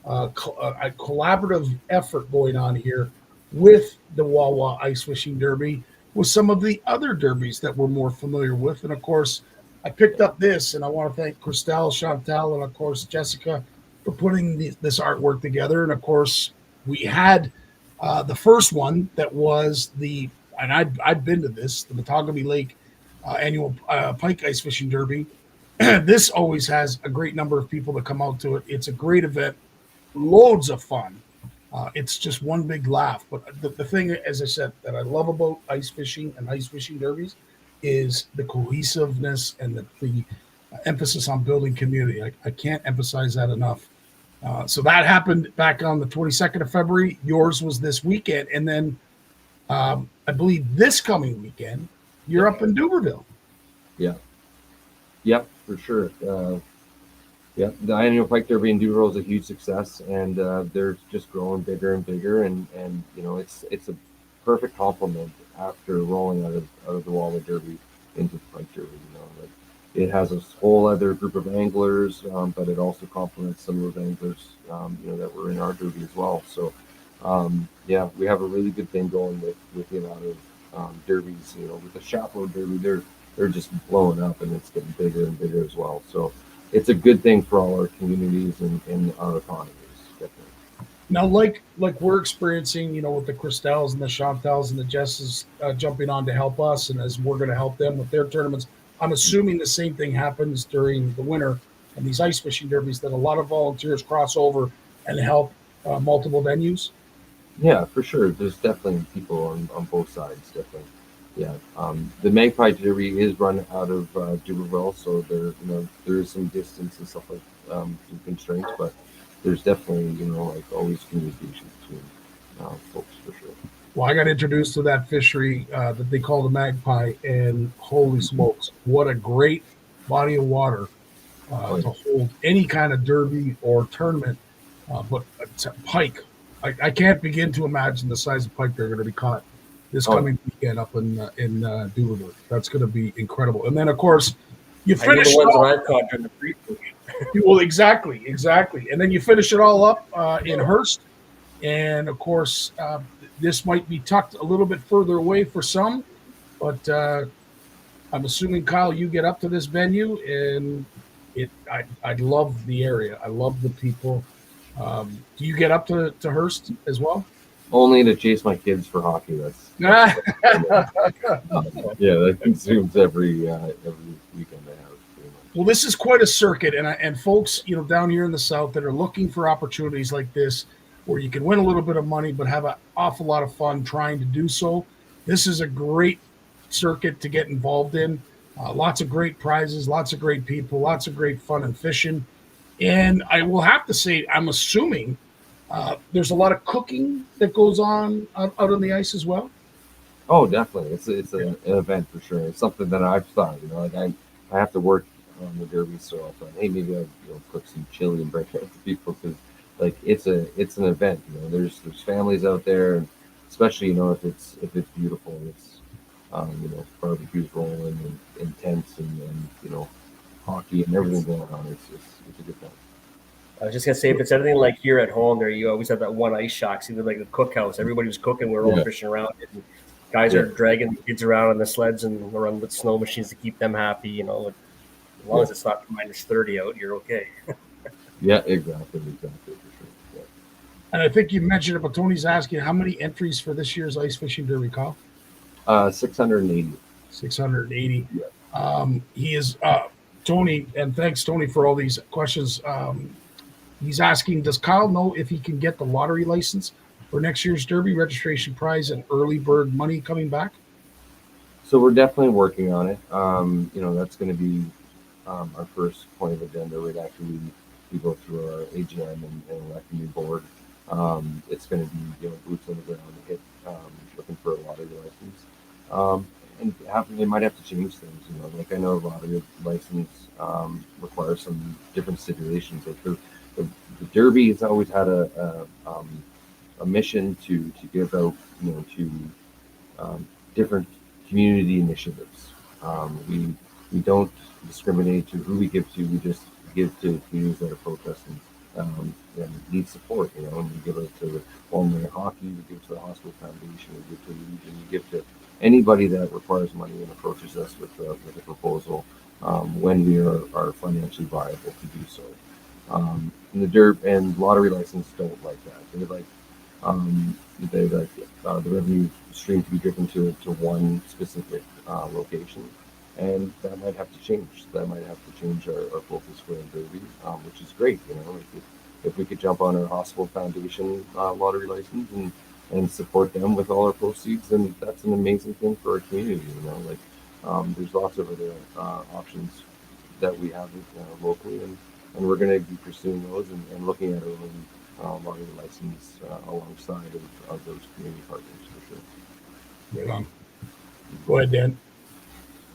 A: a collaborative effort going on here with the Wawa Ice Fishing Derby with some of the other derbies that we're more familiar with. And of course, I picked up this, and I want to thank Christelle, Chantel, and of course, Jessica for putting this artwork together. And of course, we had the first one that was and I've been to this, the Matagami Lake annual pike ice fishing derby. This always has a great number of people that come out to it. It's a great event, loads of fun. It's just one big laugh. But the thing, as I said, that I love about ice fishing and ice fishing derbies is the cohesiveness and the emphasis on building community. I can't emphasize that enough. So that happened back on the 22nd of February. Yours was this weekend. And then I believe this coming weekend, you're up in Duberville.
C: Yep, for sure. The annual pike derby in Duberville is a huge success, and they're just growing bigger and bigger, and it's a perfect complement after rolling out of the Wawa Derby into the pike derby. it has a whole other group of anglers, but it also complements some of those anglers, that were in our derby as well. So, yeah, we have a really good thing going with the amount of derbies. With the chaperone derby, they're just blowing up, and it's getting bigger and bigger as well. So, it's a good thing for all our communities and our economies, definitely.
A: Now, like we're experiencing, with the Christelles and the Chantels and the Jesses jumping on to help us, and as we're going to help them with their tournaments, I'm assuming the same thing happens during the winter and these ice fishing derbies, that a lot of volunteers cross over and help multiple venues.
C: Yeah, for sure. There's definitely people on both sides, definitely. Yeah. The Magpie Derby is run out of Duberville, so there is some distance and stuff like some constraints, but there's definitely like always communication between folks for sure.
A: Well, I got introduced to that fishery that they call the Magpie, and holy smokes, what a great body of water to hold any kind of derby or tournament. But pike, I can't begin to imagine the size of pike they're going to be caught this coming weekend up in Duberville. That's going to be incredible. And then, of course, you finish
B: the ones that I've caught during the pre.
A: Well, exactly. And then you finish it all up in Hearst. And, of course, this might be tucked a little bit further away for some, but I'm assuming, Kyle, you get up to this venue, and I love the area. I love the people. Do you get up to Hearst as well?
C: Only to chase my kids for hockey. That's yeah, that consumes every weekend I have.
A: Well, this is quite a circuit, and folks, down here in the South that are looking for opportunities like this, where you can win a little bit of money but have an awful lot of fun trying to do so. This is a great circuit to get involved in. Lots of great prizes, lots of great people, lots of great fun and fishing. And I will have to say, I'm assuming there's a lot of cooking that goes on out on the ice as well.
C: Oh, definitely. It's an event for sure. It's something that I've thought, like I have to work on the derby, so I thought, hey, maybe I'll cook some chili and bring it to people, because like it's an event. There's families out there, and especially if it's beautiful, and it's barbecues rolling and tents and hockey and everything going on. It's a good time.
B: I was just gonna say, if it's anything like here at home, there you always have that one ice shack, seemed like the cookhouse. Everybody was cooking. We were all fishing around it. And guys are dragging the kids around on the sleds and around with snow machines to keep them happy. As long as it's not -30 out, you're okay.
C: Yeah, exactly, for sure. Yeah.
A: And I think you mentioned it, but Tony's asking how many entries for this year's ice fishing derby, Kyle?
C: 680.
A: 680.
C: Yeah.
A: He is Tony, and thanks, Tony, for all these questions. He's asking, does Kyle know if he can get the lottery license for next year's derby, registration prize and early bird money coming back?
C: So we're definitely working on it. That's going to be our first point of agenda right after we go through our AGM and elect a new board. It's going to be boots on the ground and hit looking for a lottery license. And they might have to change things. Like I know a lottery license requires some different stipulations. Like the Derby has always had a mission to give out to different community initiatives. We don't discriminate to who we give to. We just give to communities that are protesting and need support. And we give it to the Walleye Hockey, we give it to the Hospital Foundation, we give to the Legion, we give to anybody that requires money and approaches us with a proposal when we are financially viable to do so. And the derby and lottery license don't like that. They like the revenue stream to be driven to one specific location, and that might have to change. That might have to change our focus for the derby, which is great. If we could jump on our Hospital Foundation lottery license and support them with all our proceeds, then that's an amazing thing for our community. There's lots of other options that we have locally, and we're going to be pursuing those and looking at our own lottery license alongside of those community partners for sure.
A: Right on. Go ahead, Dan.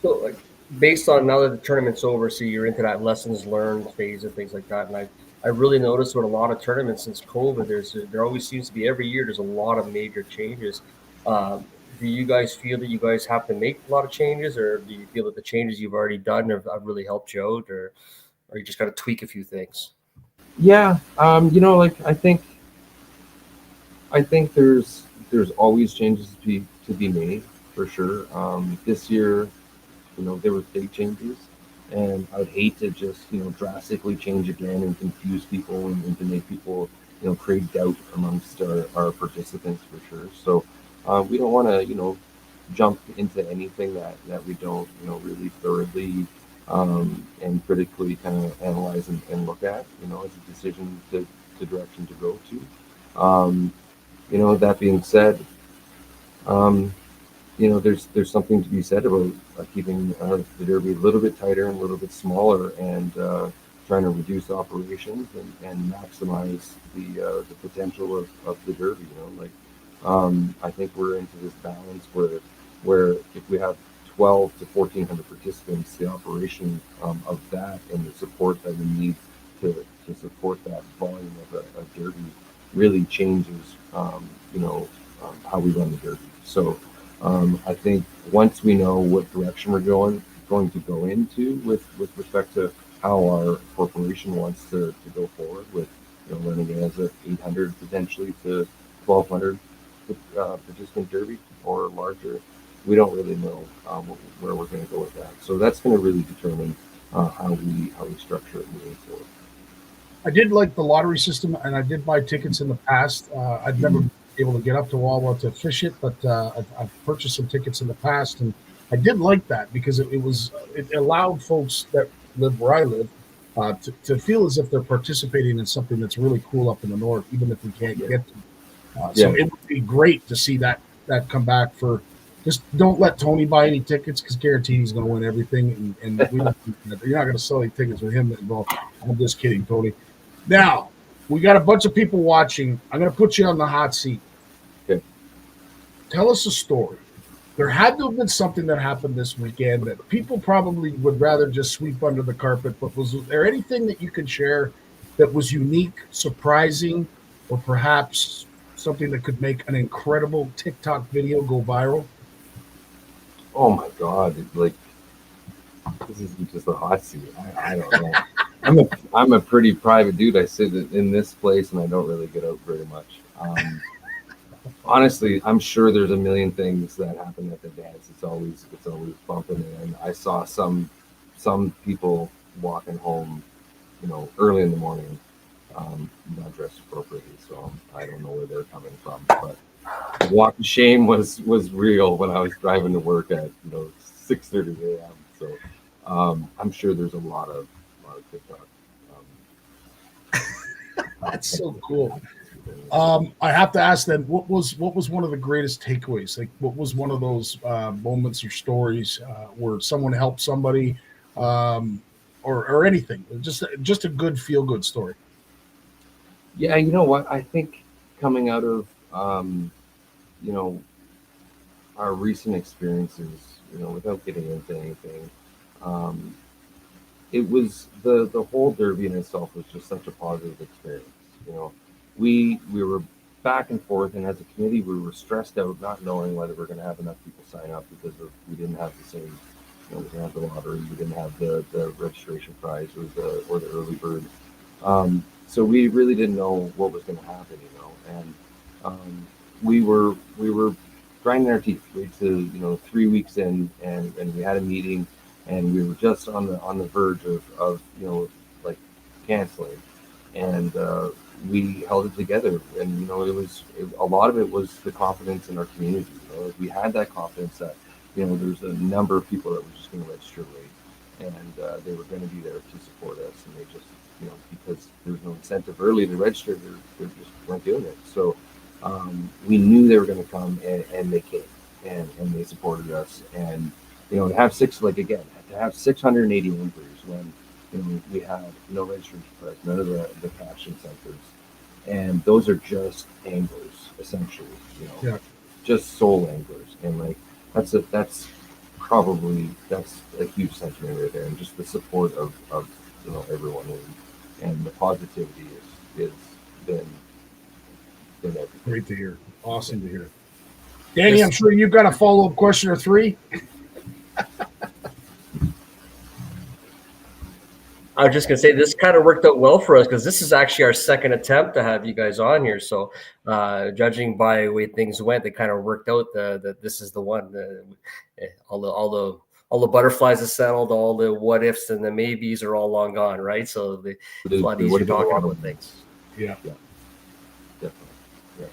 B: So, based on now that the tournament's over, so you're into that lessons learned phase and things like that, and I really noticed with a lot of tournaments since COVID, there always seems to be every year there's a lot of major changes. do you guys feel that you guys have to make a lot of changes, or do you feel that the changes you've already done have really helped you out, or you just got to tweak a few things?
C: Yeah, like I think there's always changes to be made for sure. This year, there was big changes, and I would hate to just drastically change again and confuse people and to make people create doubt amongst our participants for sure. So we don't want to jump into anything that we don't really thoroughly and critically kind of analyze and look at as a decision to direction to go to. That being said, um, there's something to be said about keeping the derby a little bit tighter and a little bit smaller, and trying to reduce operations and maximize the potential of the derby. I think we're into this balance where if we have 12 to 1400 participants, the operation of that and the support that we need to support that volume of a derby really changes, how we run the derby. So I think once we know what direction we're going to go into with respect to how our corporation wants to go forward with running it as a 800 potentially to 1200 participant derby or larger, we don't really know where we're going to go with that. So that's going to really determine how we structure it moving forward.
A: I did like the lottery system, and I did buy tickets in the past. I've never been able to get up to Wawa to fish it, but I've purchased some tickets in the past, and I did like that because it allowed folks that live where I live to feel as if they're participating in something that's really cool up in the north, even if we can't get to. So it would be great to see that come back. For just don't let Tony buy any tickets, because guaranteed he's going to win everything, and you're not going to sell any tickets with him involved. I'm just kidding, Tony. Now, we got a bunch of people watching. I'm going to put you on the hot seat.
C: Okay.
A: Tell us a story. There had to have been something that happened this weekend that people probably would rather just sweep under the carpet, but was there anything that you could share that was unique, surprising, or perhaps something that could make an incredible TikTok video go viral?
C: Oh my God! This isn't just a hot seat. I don't know. I'm a pretty private dude. I sit in this place and I don't really get out very much. Honestly, I'm sure there's a million things that happen at the dance. It's always bumping, and I saw some people walking home, early in the morning, not dressed appropriately. So I don't know where they're coming from, but the walk of shame was real when I was driving to work at 6:30 a.m. So I'm sure there's a lot of TikTok.
A: That's so cool. I have to ask then, what was one of the greatest takeaways? Like, what was one of those moments or stories where someone helped somebody, or anything? Just a good feel good story.
C: Yeah, you know what? I think coming out of our recent experiences, without getting into anything, it was the whole derby in itself was just such a positive experience. We were back and forth, and as a committee, we were stressed out, not knowing whether we're going to have enough people sign up because we didn't have the same, we didn't have the lottery, we didn't have the registration prize or the early bird. So we really didn't know what was going to happen, and we were grinding our teeth. Wait to 3 weeks in, and we had a meeting, and we were just on the verge of like canceling, and we held it together. And a lot of it was the confidence in our community. We had that confidence that there's a number of people that were just going to register late, and they were going to be there to support us, and they just because there's no incentive early to register, they just weren't doing it. So we knew they were going to come, and they came, and they supported us. And to have 680 inquiries when we had no registration price, none of the cash incentives, and those are just anglers essentially, just sole anglers, and that's probably a huge sentiment right there, and just the support of everyone, and the positivity is been everything.
A: Great to hear. Awesome to hear. Danny, I'm sure you've got a follow-up question or three.
B: I was just gonna say this kind of worked out well for us because this is actually our second attempt to have you guys on here. So, judging by the way things went, it kind of worked out. That this is the one. All the butterflies are settled. All the what ifs and the maybes are all long gone, right? So it's a lot easier talking about things.
A: Yeah.
C: Definitely. Yeah.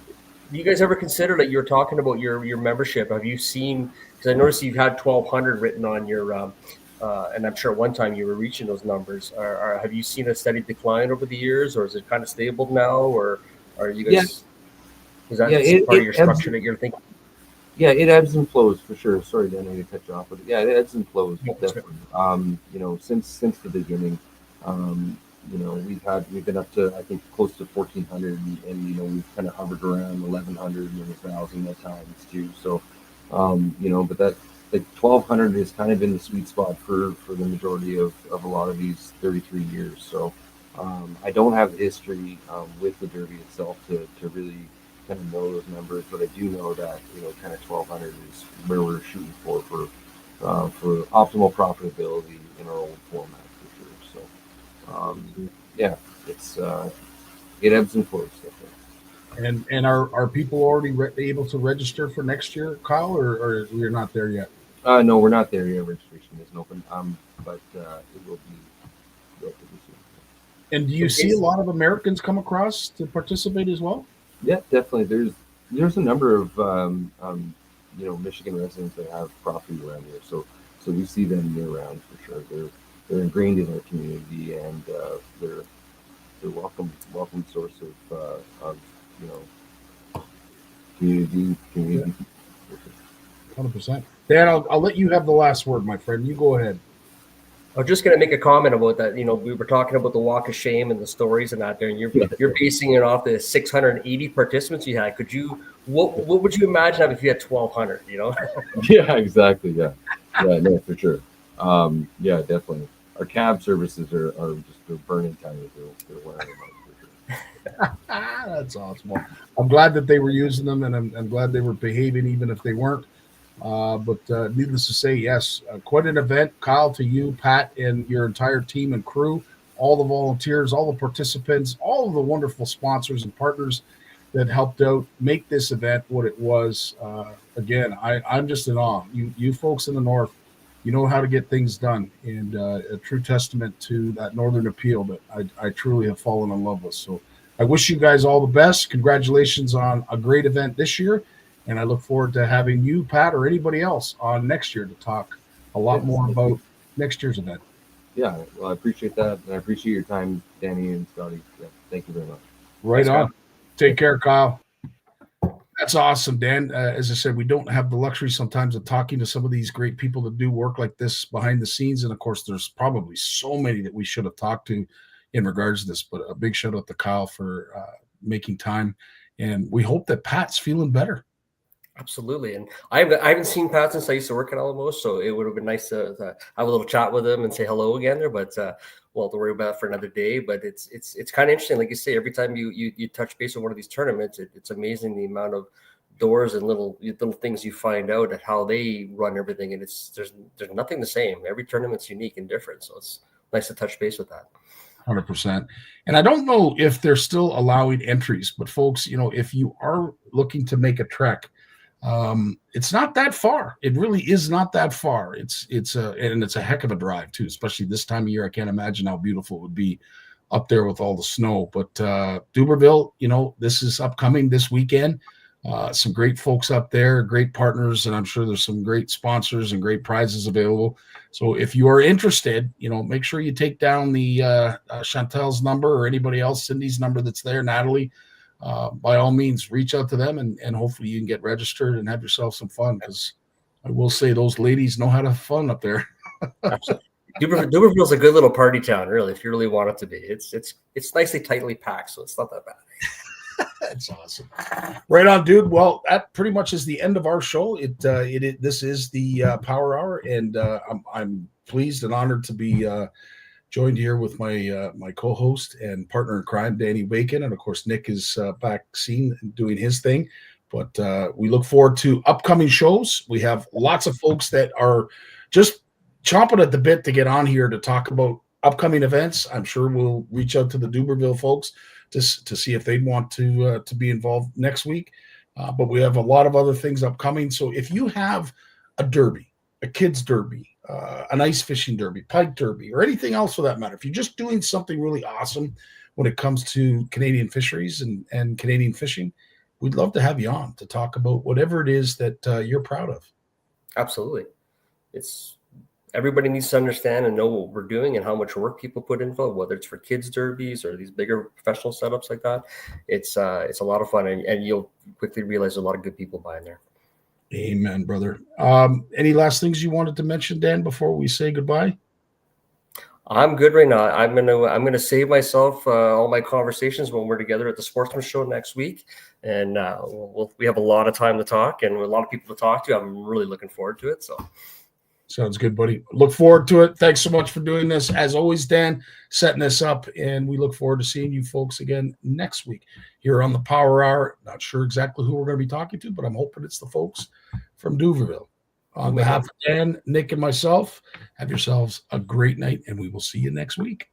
B: Do you guys ever consider that you're talking about your membership? Have you seen? Because I noticed you've had 1,200 written on your. And I'm sure at one time you were reaching those numbers. Have you seen a steady decline over the years, or is it kind of stable now, or are you guys? Is that part of your structure that you're thinking?
C: Yeah, it ebbs and flows for sure. Sorry, Dan, I cut you off, but yeah, it ebbs and flows definitely. Since the beginning, we've been up to I think close to 1,400, and we've kind of hovered around 1,100 and 1,000 at times too. So, but that. Like 1,200 is kind of in the sweet spot for the majority of a lot of these 33 years. So I don't have the history with the Derby itself to really kind of know those numbers, but I do know that kind of 1,200 is where we're shooting for optimal profitability in our old format for sure. So it ebbs and flows. Definitely.
A: And are people already able to register for next year, Kyle, or we're not there yet?
C: No, we're not there yet. Registration isn't open, but it will be relatively soon.
A: And do you see a lot of Americans come across to participate as well?
C: Yeah, definitely. There's a number of Michigan residents that have property around here, so we see them year round for sure. They're ingrained in our community, and they're welcome source of community.
A: 100%. Dan, I'll let you have the last word, my friend. You go ahead.
B: I was just going to make a comment about that. We were talking about the walk of shame and the stories and that there, and you're basing it off the 680 participants you had. What would you imagine if you had 1,200?
C: Yeah, exactly. Yeah, no, for sure. Yeah, definitely. Our cab services are just burning tires. They're wearing them out for sure.
A: That's awesome. Well, I'm glad that they were using them, and I'm glad they were behaving, even if they weren't. But needless to say, yes, quite an event. Kyle, to you, Pat, and your entire team and crew, all the volunteers, all the participants, all of the wonderful sponsors and partners that helped out make this event what it was. Again, I'm just in awe. You folks in the North, you know how to get things done, and a true testament to that Northern appeal that I truly have fallen in love with. So I wish you guys all the best. Congratulations on a great event this year. And I look forward to having you, Pat, or anybody else on next year to talk a lot more about next year's event.
C: Yeah, well, I appreciate that. And I appreciate your time, Danny and Scottie. Yeah, thank you very much.
A: Right on. Kyle. Take care, Kyle. That's awesome, Dan. As I said, we don't have the luxury sometimes of talking to some of these great people that do work like this behind the scenes. And, of course, there's probably so many that we should have talked to in regards to this. But a big shout out to Kyle for making time. And we hope that Pat's feeling better.
B: Absolutely. And I haven't seen Pat since I used to work at Alamos, so it would have been nice to have a little chat with him and say hello again there, but we'll have to worry about it for another day. But it's kind of interesting. Like you say, every time you touch base with one of these tournaments, it's amazing the amount of doors and little things you find out at how they run everything. And there's nothing the same. Every tournament's unique and different. So it's nice to touch base with that.
A: 100%. And I don't know if they're still allowing entries, but folks, if you are looking to make a trek, it's not that far. It really is not that far. It's a heck of a drive too, especially this time of year. I can't imagine how beautiful it would be up there with all the snow. But Duberville, this is upcoming this weekend. Some great folks up there, great partners, and I'm sure there's some great sponsors and great prizes available. So if you are interested, make sure you take down the Chantel's number or anybody else, Cindy's number that's there, Natalie. By all means, reach out to them and hopefully you can get registered and have yourself some fun, because I will say those ladies know how to have fun up there.
B: Absolutely. Duberville's a good little party town, really, if you really want it to be. It's nicely tightly packed, so it's not that bad.
A: That's awesome. Right on, dude. Well, that pretty much is the end of our show. This is the POW'er Hour, and I'm pleased and honored to be joined here with my co-host and partner in crime, Danny Bacon, and of course Nick is back doing his thing. But we look forward to upcoming shows. We have lots of folks that are just chomping at the bit to get on here to talk about upcoming events. I'm sure we'll reach out to the Duberville folks to see if they'd want to be involved next week. But we have a lot of other things upcoming. So if you have a derby, a kids derby, an ice fishing derby, pike derby, or anything else for that matter, if you're just doing something really awesome when it comes to Canadian fisheries and Canadian fishing, we'd love to have you on to talk about whatever it is that you're proud of.
B: Absolutely. Everybody needs to understand and know what we're doing and how much work people put into it, whether it's for kids derbies or these bigger professional setups like that. It's a lot of fun, and you'll quickly realize there's a lot of good people buying there.
A: Amen, brother. Any last things you wanted to mention, Dan, before we say goodbye?
B: I'm good right now. I'm gonna save myself all my conversations when we're together at the Sportsman Show next week, and we have a lot of time to talk and a lot of people to talk to. I'm really looking forward to it. So.
A: Sounds good, buddy. Look forward to it. Thanks so much for doing this. As always, Dan, setting this up, and we look forward to seeing you folks again next week here on the POW'er Hour. Not sure exactly who we're going to be talking to, but I'm hoping it's the folks from Duberville. On behalf of Dan, Nick, and myself, have yourselves a great night, and we will see you next week.